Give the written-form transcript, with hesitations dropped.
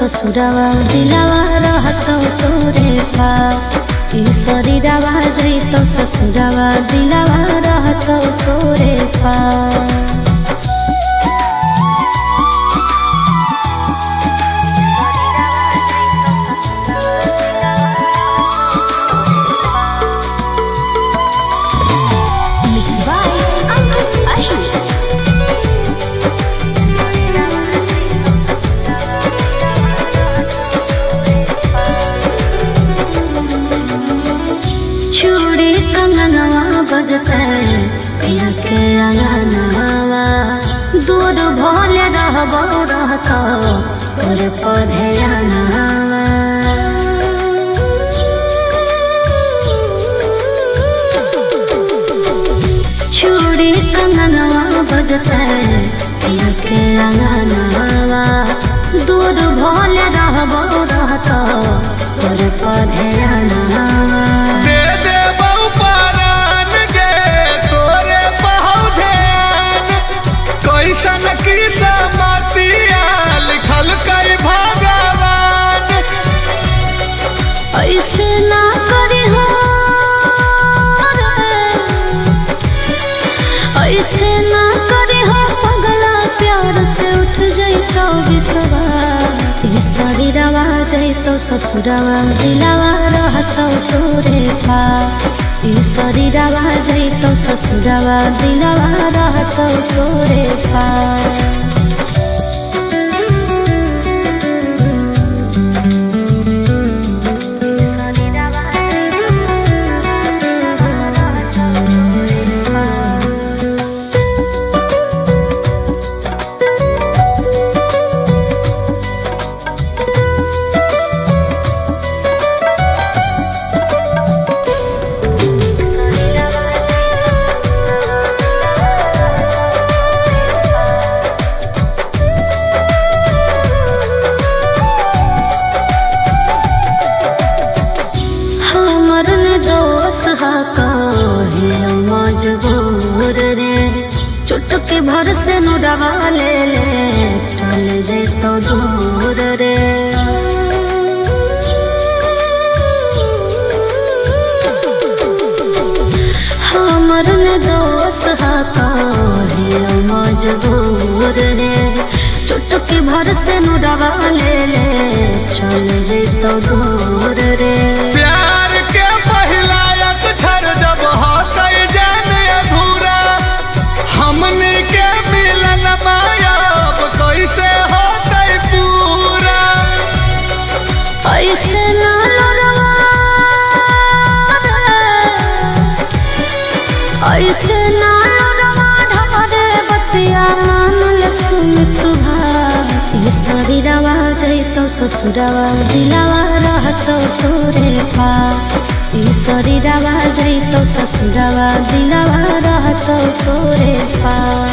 ससुरवा दिलवा रहतौ तोरे पास। ई शरीरवा जैतौ ससुरवा दिलवा रहतौ तोरे पास। चूड़ी कंगनवा बजते पिया के अंगनवा, दूर भोले रहबो रहतो तोरे पौधे अंगनवा। चूड़ी कंगनवा बजते पिया के अंगनवा, दूर भोले रहबो रहतो तोरे पौधे अंगनवा। ऐसे ना करे हो ऐसे ना करे हो पगला, प्यार से उठ जैतो विश्वास। ई शरीरवा जैतो ससुरवा दिलवा रहतौ तोरे पास। ई शरीरवा जैतो ससुरवा दिलवा रहतौ तोरे पास। मजबूर रे चुटकी भर से नुरवा ले ले चल जैतो दूर रे। हमर ने दोष मजबूर रे चुटकी भर से नुरवा ले ले चल जैतो दूर रे। प्यार के पहला अक्षर जब हमने के मिलन मायाब कैसे होतै पूरा। ऐसे ना लड़वा ऐसे ना लड़वा ढारे बतिया मान ले सुन सुभाष। ई शरीरवा जैतो ससुरवा दिलवा रहतौ तोरे पास। ई शरीरवा जैतो ससुरवा दिलवा रहतौ तोरे पास।